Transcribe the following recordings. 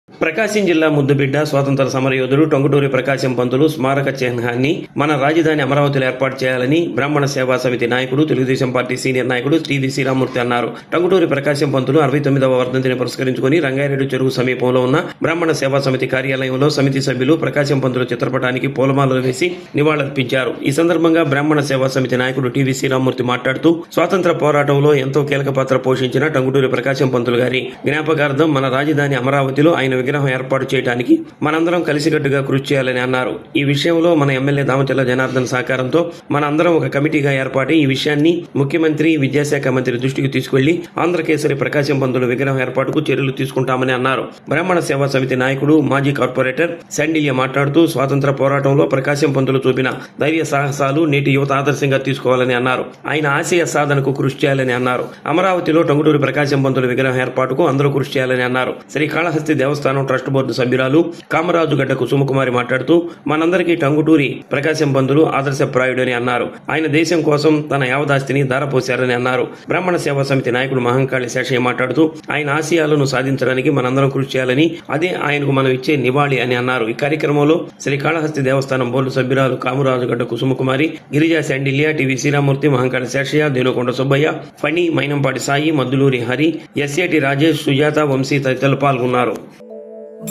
ప్రకాశం జిల్లా ముద్దుబిడ్డ స్వాతంత్ర సమరయోధుడు టంగుటూరి ప్రకాశం పంతులు స్మారక చిహ్నాన్ని మన రాజధాని అమరావతిలో ఏర్పాటు చేయాలని బ్రాహ్మణ సేవా సమితి నాయకుడు, తెలుగుదేశం పార్టీ సీనియర్ నాయకుడు శ్రీ శ్రీరామూర్తి అన్నారు. టంగుటూరి ప్రకాశం పంతులు 69వ వర్ధంతిని పురస్కరించుకుని రంగారెడ్డి చెరువు సమీపంలో ఉన్న బ్రాహ్మణ సేవా సమితి కార్యాలయంలో సమితి సభ్యులు ప్రకాశం పంతులు చిత్రపటానికి పూలమాలలు వేసి నివాళులర్పించారు. ఈ సందర్భంగా బ్రాహ్మణ సేవా సమితి నాయకుడు శ్రీ శ్రీరామూర్తి మాట్లాడుతూ, స్వాతంత్ర పోరాటంలో ఎంతో కీలక పాత్ర పోషించిన టంగుటూరి ప్రకాశం పంతులు గారి జ్ఞాపకార్థం మన రాజధాని అమరావతిలో ఆయన విగ్రహం ఏర్పాటు చేయడానికి మనందరం కలిసికట్టుగా కృషి చేయాలని అన్నారు. ఈ విషయంలో మన ఎమ్మెల్యే దామచర్ల జనార్దన్ సహకారంతో మనందరం ఒక కమిటీగా ఏర్పాటు ఈ విషయాన్ని ముఖ్యమంత్రి, విద్యాశాఖ మంత్రి దృష్టికి తీసుకెళ్లి ఆంధ్రకేసరి ప్రకాశం పంతులు విగ్రహం ఏర్పాటుకు చర్యలు తీసుకుంటామని అన్నారు. బ్రాహ్మణ సేవా సమితి నాయకుడు, మాజీ కార్పొరేటర్ శాండిల్య మాట్లాడుతూ, స్వాతంత్ర పోరాటంలో ప్రకాశం పంతులు చూపిన ధైర్య సాహసాలు నేటి యువత ఆదర్శంగా తీసుకోవాలని అన్నారు. ఆయన ఆశయ సాధనకు కృషి చేయాలని అన్నారు. అమరావతిలో టంగుటూరి ప్రకాశం పంతులు విగ్రహం ఏర్పాటుకు అందరూ కృషి చేయాలని అన్నారు. శ్రీకాళహస్తి దేవస్థానం ట్రస్ట్ బోర్డు సభ్యురాలు కామరాజుగడ్డ కుసుమకుమారి మాట్లాడుతూ, మనందరికీ టంగుటూరి ప్రకాశం పంతులు ఆదర్శప్రాయుడని అన్నారు. ఆయన దేశం కోసం తన యావదాస్తిని ధారపోశారని అన్నారు. బ్రాహ్మణ సేవా సమితి నాయకుడు మహంకాళి శేషయ్య మాట్లాడుతూ, ఆయన ఆశయాలను సాధించడానికి మనందరం కృషి చేయాలని, అదే ఆయనకు మనం ఇచ్చే నివాళి అని అన్నారు. ఈ కార్యక్రమంలో శ్రీకాళహస్తి దేవస్థానం బోర్డు సభ్యురాలు కామరాజుగడ్డ కుసుమకుమారి, గిరిజా శాండిల్య, టీవీ శ్రీరామూర్తి, మహంకాళి శేషయ్య, దేనుకొండ సుబ్బయ్య, ఫణి, మైనంపాటి సాయి, మద్దులూరి హరి, ఎస్ఏటి రాజేష్, సుజాత, వంశీ తదితరులు పాల్గొన్నారు.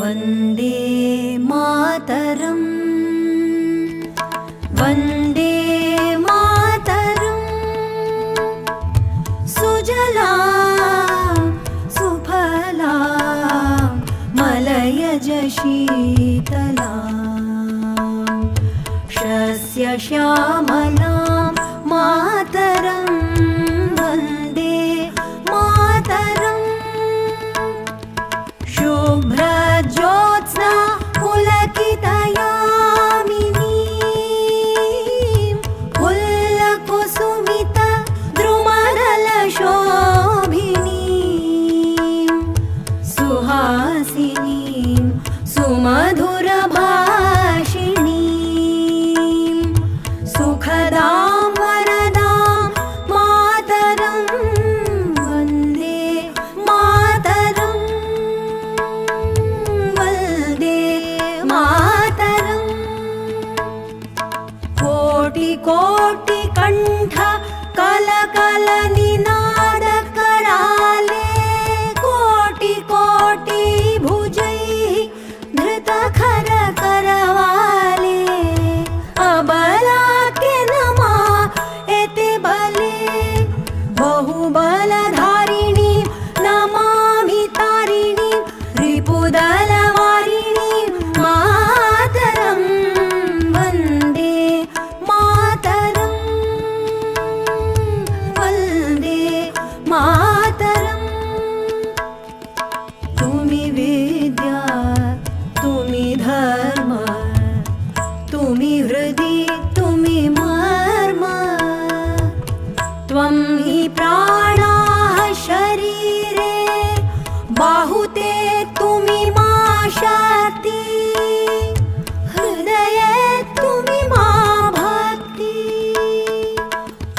వందే మాతరం, వందే మాతరం, సుజలా సుఫలా మలయజ శీతలా శస్య శ్యామలా మాతరం, వందే మాతరం, శుభ్రజ్యోత్స్నా పులకితయామినీ, పుల్లకుసుమిత ద్రుమదల శోభినీ, సుహాసినీ సుమధుర భాషిణీ, సుఖదాం వరదాం మాతరం, వందే మాతరం, వందే మాతరం. కోటి కోటి కంఠ కలకల నినాద कराले, కోటి కోటి భుజై धृत खर करवाले, अबला के नमा एते बले, बहुबलधारिणी नमामि तारिणी, रिपुदलवारिणी मातरं, वन्दे मातरं, वन्दे मातरं. तुमि विद्या तुमि धर्म, तुमि हृदि तुमि मर्म, त्वं हि प्राणाः शरीरे, बाहुते तुमि मा शक्ति, हृदये तुमि मा भक्ति.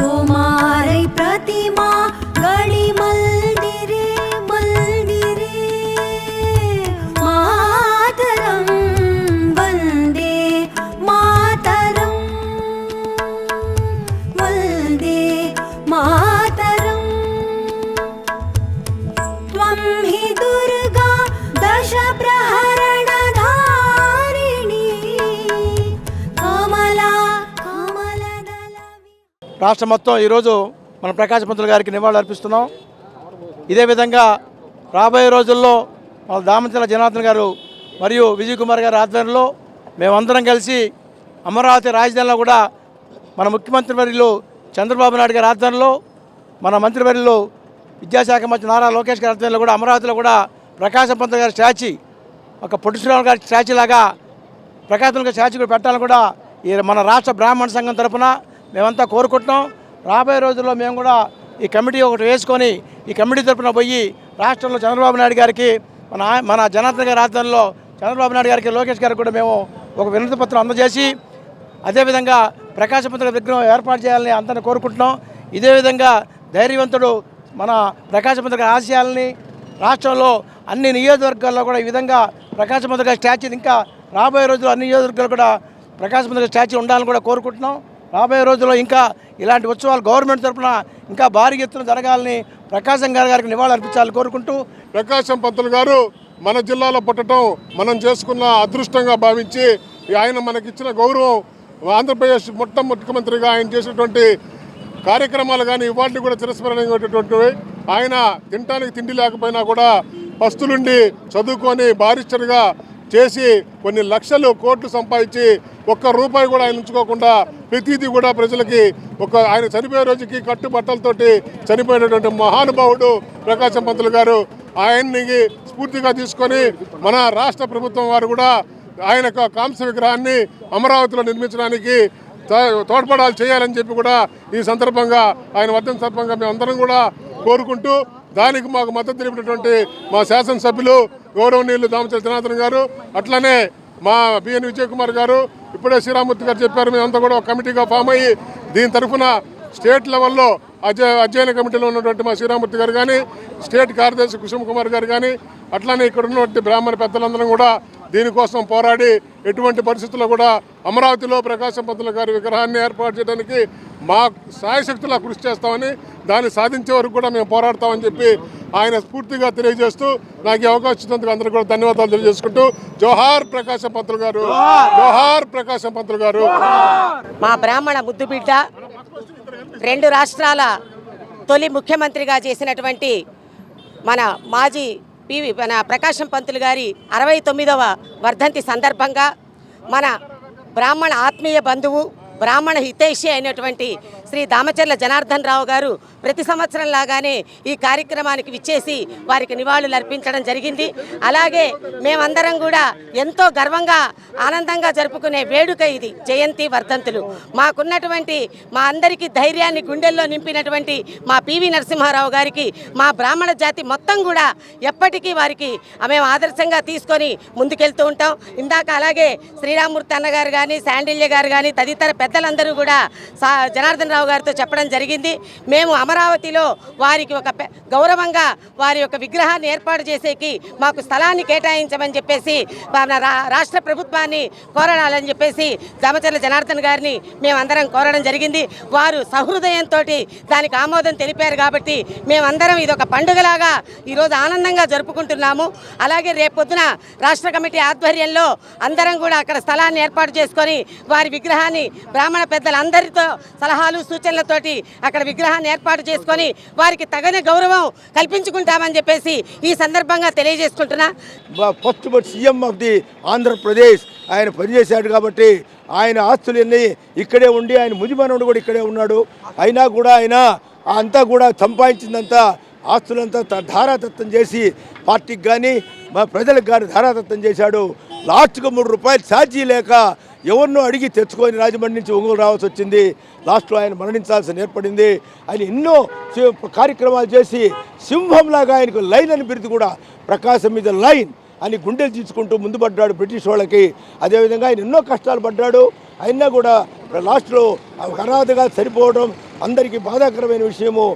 तुम्हारे प्रतिमा गढ़ी मंदिरे मंदिरे, मातरं, वन्दे मातरं, वन्दे मातरं. त्वं हि दुर्गा दश प्रहरणधारिणी, कमला कमलदल. రాష్ట్రం మొత్తం ఈరోజు మన ప్రకాశం పంతులు గారికి నివాళులు అర్పిస్తున్నాం. ఇదే విధంగా రాబోయే రోజుల్లో మన దామచర్ల జనార్దన్ గారు మరియు విజయ్ కుమార్ గారి ఆధ్వర్యంలో మేమందరం కలిసి అమరావతి రాజధానిలో కూడా మన ముఖ్యమంత్రి వర్యులు చంద్రబాబు నాయుడు గారి ఆధ్వర్యంలో, మన మంత్రివర్యులు విద్యాశాఖ మంత్రి నారా లోకేష్ గారి ఆధ్వర్యంలో కూడా అమరావతిలో కూడా ప్రకాశం పంతులు గారి స్టాచ్యూ, ఒక పొట్టి శ్రీరాములు గారి స్టాచ్యూ లాగా ప్రకాశం గారి స్టాచ్యూ కూడా పెట్టాలని కూడా ఈ మన రాష్ట్ర బ్రాహ్మణ సంఘం తరఫున మేమంతా కోరుకుంటున్నాం. రాబోయే రోజుల్లో మేము కూడా ఈ కమిటీ ఒకటి వేసుకొని ఈ కమిటీ తరఫున పోయి రాష్ట్రంలో చంద్రబాబు నాయుడు గారికి మన జనార్దన్ గారి ఆధ్వర్యంలో చంద్రబాబు నాయుడు గారికి, లోకేష్ గారికి కూడా మేము ఒక వినతి పత్రం అందజేసి అదేవిధంగా ప్రకాశం పంతుల విగ్రహం ఏర్పాటు చేయాలని అందరిని కోరుకుంటున్నాం. ఇదే విధంగా ధైర్యవంతుడు మన ప్రకాశం పంతుల ఆశయాలని రాష్ట్రంలో అన్ని నియోజకవర్గాల్లో కూడా ఈ విధంగా ప్రకాశం పంతులు గారి స్టాచ్యూ ఇంకా రాబోయే రోజుల్లో అన్ని నియోజకవర్గాలు కూడా ప్రకాశం పంతులు గారి స్టాచ్యూ ఉండాలని కూడా కోరుకుంటున్నాం. రాబోయే రోజుల్లో ఇంకా ఇలాంటి ఉత్సవాలు గవర్నమెంట్ తరఫున ఇంకా భారీ ఎత్తున జరగాలని ప్రకాశం గారికి నివాళులు అర్పించాలని కోరుకుంటూ ప్రకాశం పంతులు గారు మన జిల్లాలో పుట్టడం మనం చేసుకున్న అదృష్టంగా భావించి ఆయన మనకిచ్చిన గౌరవం ఆంధ్రప్రదేశ్ ముఖ్యమంత్రిగా ఆయన చేసినటువంటి కార్యక్రమాలు కానీ ఇవాళ కూడా చిరస్మరణీయమైనటువంటివి. ఆయన తినడానికి తిండి లేకపోయినా కూడా పస్తులుండి చదువుకొని బారిస్టర్గా చేసి కొన్ని లక్షలు కోట్లు సంపాదించి ఒక్క రూపాయి కూడా ఆయన ఉంచుకోకుండా ప్రతిదీ కూడా ప్రజలకి ఆయన చనిపోయే రోజుకి కట్టుబట్టలతోటి చనిపోయినటువంటి మహానుభావుడు ప్రకాశం పంతులు గారు. ఆయన్ని స్ఫూర్తిగా తీసుకొని మన రాష్ట్ర ప్రభుత్వం వారు కూడా ఆయన కాంస్య విగ్రహాన్ని అమరావతిలో నిర్మించడానికి తోడ్పడాలు చేయాలని చెప్పి కూడా ఈ సందర్భంగా ఆయన వర్ధంతి సందర్భంగా మేమందరం కూడా కోరుకుంటూ దానికి మాకు మద్దతు తెలిపినటువంటి మా శాసనసభ్యులు గౌరవనీయులు దామచర్ల జనార్దన్ గారు, అట్లనే మా బిఎన్ విజయ్ కుమార్ గారు, ఇప్పుడే శ్రీరామూర్తి గారు చెప్పారు, మేమంతా కూడా ఒక కమిటీగా ఫామ్ అయ్యి దీని తరఫున స్టేట్ లెవెల్లో అధ్యయన కమిటీలో ఉన్నటువంటి మా శ్రీరామూర్తి గారు కానీ, స్టేట్ కార్యదర్శి కుసుమ్ కుమార్ గారు కానీ, అట్లానే ఇక్కడ ఉన్నటువంటి బ్రాహ్మణ పెద్దలందరం కూడా దీనికోసం పోరాడి ఎటువంటి పరిస్థితుల్లో కూడా అమరావతిలో ప్రకాశం పంతులు గారి విగ్రహాన్ని ఏర్పాటు చేయడానికి మా సాయశక్తులా కృషి చేస్తామని, దాన్ని సాధించే వరకు కూడా మేము పోరాడతామని చెప్పి ఆయన స్ఫూర్తిగా తెలియజేస్తూ నాకు ఈ అవకాశం ఇచ్చినందుకు అందరికీ కూడా ధన్యవాదాలు తెలియజేసుకుంటూ జోహార్ ప్రకాశం పంతులు గారు, జోహార్ ప్రకాశం పంతులు గారు. మా బ్రాహ్మణ ముద్దుబిడ్డ 2 రాష్ట్రాల తొలి ముఖ్యమంత్రిగా చేసినటువంటి మన మాజీ మన ప్రకాశం పంతులు గారి 69వ వర్ధంతి సందర్భంగా మన బ్రాహ్మణ ఆత్మీయ బంధువు బ్రాహ్మణ హితైషి అయినటువంటి శ్రీ దామచర్ల జనార్దన్ రావు గారు ప్రతి సంవత్సరం లాగానే ఈ కార్యక్రమానికి విచ్చేసి వారికి నివాళులు అర్పించడం జరిగింది. అలాగే మేమందరం కూడా ఎంతో గర్వంగా ఆనందంగా జరుపుకునే వేడుక ఇది జయంతి వర్ధంతులు. మాకున్నటువంటి మా అందరికీ ధైర్యాన్ని గుండెల్లో నింపినటువంటి మా పివి నరసింహారావు గారికి మా బ్రాహ్మణ జాతి మొత్తం కూడా ఎప్పటికీ వారికి మేము ఆదర్శంగా తీసుకొని ముందుకెళ్తూ ఉంటాం. ఇందాక అలాగే శ్రీరామూర్తి అన్నగారు కానీ, శాండిల్య గారు కానీ తదితర పెద్దలందరూ కూడా జనార్దన్ రావు గారితో చెప్పడం జరిగింది. మేము అమరావతిలో వారికి ఒక గౌరవంగా వారి యొక్క విగ్రహాన్ని ఏర్పాటు చేసేకి మాకు స్థలాన్ని కేటాయించమని చెప్పేసి రాష్ట్ర ప్రభుత్వాన్ని కోరాలని చెప్పేసి దామచర్ల జనార్దన్ గారిని మేమందరం కోరడం జరిగింది. వారు సహృదయంతో దానికి ఆమోదం తెలిపారు కాబట్టి మేమందరం ఇది ఒక పండుగలాగా ఈరోజు ఆనందంగా జరుపుకుంటున్నాము. అలాగే రేపొద్దున రాష్ట్ర కమిటీ ఆధ్వర్యంలో అందరం కూడా అక్కడ స్థలాన్ని ఏర్పాటు చేసుకొని వారి విగ్రహాన్ని బ్రాహ్మణ పెద్దలందరితో సలహాలు సూచనలతోటి అక్కడ విగ్రహాన్ని ఏర్పాటు చేసుకొని వారికి తగిన గౌరవం కల్పించుకుంటామని చెప్పేసి ఈ సందర్భంగా తెలియజేసుకుంటున్నా. First CM of the Andhra Pradesh ఆయన పనిచేశాడు కాబట్టి ఆయన ఆస్తులన్నీ ఇక్కడే ఉండి ఆయన ముజిమనుడు కూడా ఇక్కడే ఉన్నాడు. అయినా కూడా ఆయన అంతా కూడా సంపాదించిందంతా ఆస్తులంతా ధారాదత్తం చేసి పార్టీకి కానీ మా ప్రజలకు కానీ ధారాదత్తం చేశాడు. లాస్ట్కు 3 రూపాయలు ఛార్జీ లేక ఎవరినో అడిగి తెచ్చుకొని రాజమండ్రి నుంచి ఒంగోలు రావాల్సి వచ్చింది. లాస్ట్లో ఆయన మరణించాల్సి ఏర్పడింది. ఆయన ఎన్నో కార్యక్రమాలు చేసి సింహంలాగా ఆయనకు లైన్ అని బిరుదు కూడా ప్రకాశం మీద లైన్ అని గుండెలు తీసుకుంటూ ముందు పడ్డాడు బ్రిటిష్ వాళ్ళకి. అదేవిధంగా ఆయన ఎన్నో కష్టాలు పడ్డాడు. అయినా కూడా లాస్ట్లో అనాథగా సరిపోవడం అందరికీ బాధాకరమైన విషయము.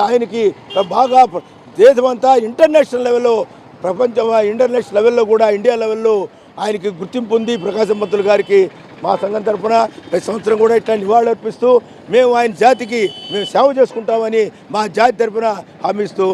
ఆయనకి బాగా దేశమంతా ఇంటర్నేషనల్ లెవెల్లో ఇంటర్నేషనల్ లెవెల్లో కూడా ఇండియా లెవెల్లో ఆయనకి గుర్తింపు ఉంది. ప్రకాశం పంతులు గారికి మా సంఘం తరఫున ప్రతి సంవత్సరం కూడా ఇట్లా నివాళులు అర్పిస్తూ మేము ఆయన జాతికి మేము సేవ చేసుకుంటామని మా జాతి తరఫున హామీ ఇస్తూ